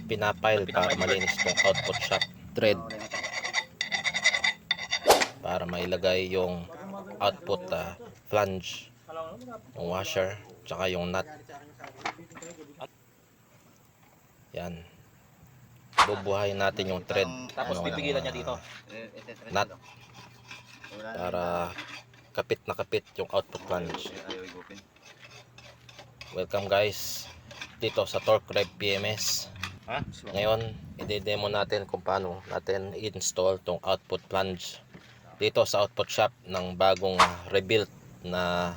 pinapile para malinis tong output shaft thread para mailagay yung output flange yung washer tsaka yung nut. Yan, bubuhayin natin yung thread Tapos pipigilan niya dito nut para kapit na kapit yung output flange. Welcome guys dito sa Torque Rev PMS. Ngayon i-demo natin kung paano natin i-install tong output flange dito sa output shaft ng bagong rebuilt na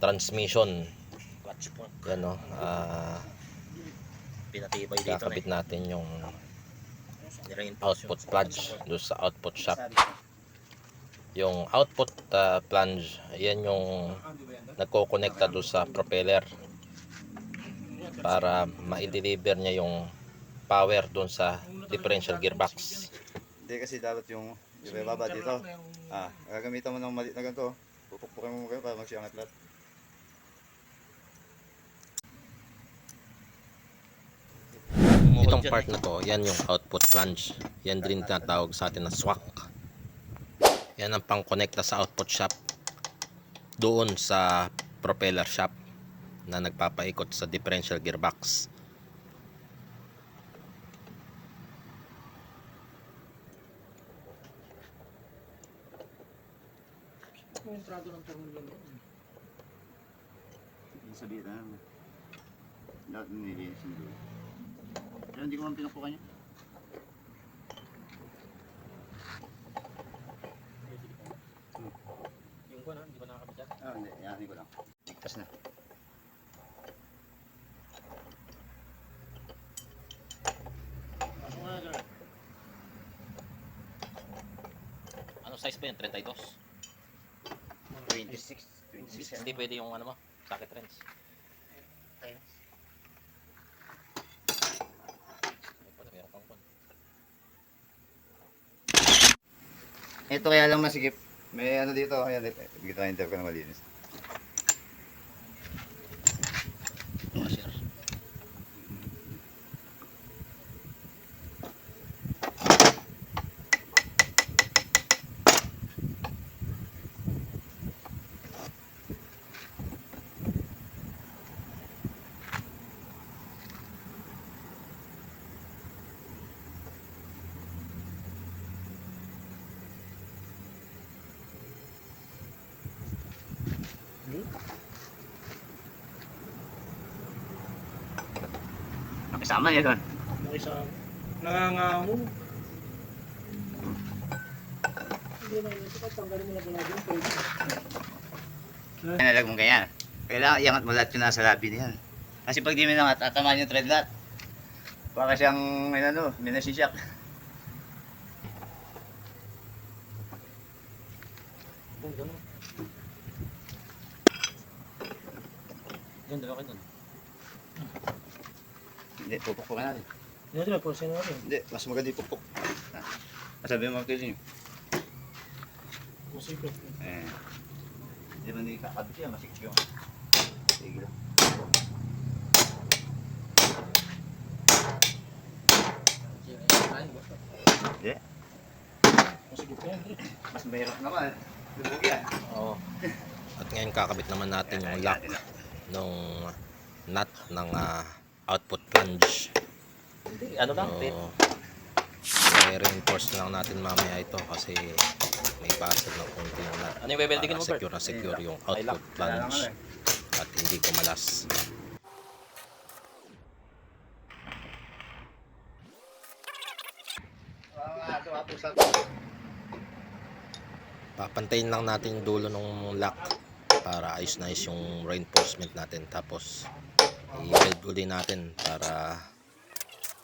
transmission. Yan o, pinatibay dito kakabit natin yung output flange doon sa output shaft. Yung output flange, yan yung nagko-connecta doon sa propeller para ma-deliver niya yung power doon sa differential gearbox. Hindi kasi dapat yung ibaba dito. Gagamitan mo ng maliit na ganito. Pupukpukin mo kayo para magsiangat lahat. Itong part na to, yan yung output flange. Yan din tinatawag sa atin na swak. Yan ang pang-connecta sa output shaft doon sa propeller shaft na nagpapaikot sa differential gearbox. Yung entrado ng terminal doon. Sabihin na. Lahat nililinis yung dulo. Pero hindi ko man pinupukan niya. yung ko na, hindi ko nakakabit yan. Hindi. Yakin ko lang. Ligtas na. Ano size ba yun? 32? 26. Hindi pwede yung ano mo, socket wrench. Ito kaya lang masigip. May ano dito. Ayan. Bigyan tayo interko na malinis. Washer. Nakisama niya doon. Nakisa. Nangangamo. Hindi na yun. Ito tanggalin mo na pala dyan. Nalag mo ganyan. Kailangan iangat mo lahat yung nasa labi niyan. Kasi pag di mo nangat, tatamaan yung thread lahat. Baka siyang, ano, minasisyak. Yan, dalawa kayo dun. Hindi, pupukpukan natin. Hindi natin mag-process natin. Hindi, mas maganda yung pupuk. Masabi mo kayo niyo. Masikot. Hindi man hindi kakabit yan, masikip yung. Sige lang. Hindi. Masikot yan. Mas mahirap naman. Lubog yan. Oo. At ngayon kakabit naman natin yung lock nung nut ng output flange. Hindi, ano lang, fit. I-reinforce na lang natin mamaya ito kasi may basag ng konti yung nut. Ano yung weldingin mo, Bert? Secure na secure yung output flange at hindi kumalas. Papantayin lang natin yung dulo ng lock para ayos na ayos yung reinforcement natin. Tapos i-weld uli natin para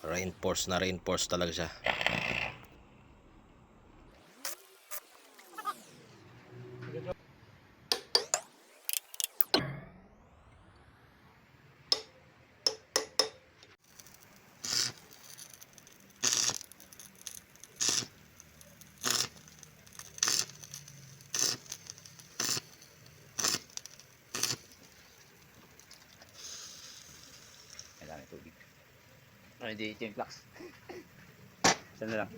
reinforce na reinforce talaga siya. Kailangan tubig. Ay, hindi ito yung flux. Saan na lang?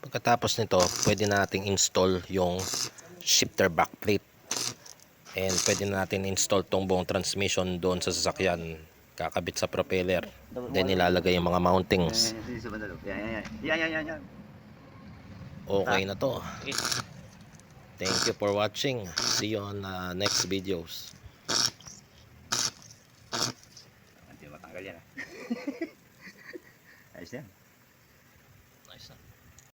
Pagkatapos nito, pwede nating install yung shifter backplate. And pwede natin install tong buong transmission doon sa sasakyan. Kakabit sa propeller. Then ilalagay yung mga mountings. Yan, sa bandalo. Yan. Okay na to. Okay. Thank you for watching. See you on next videos. Hindi matanggal yan. Ayos yan.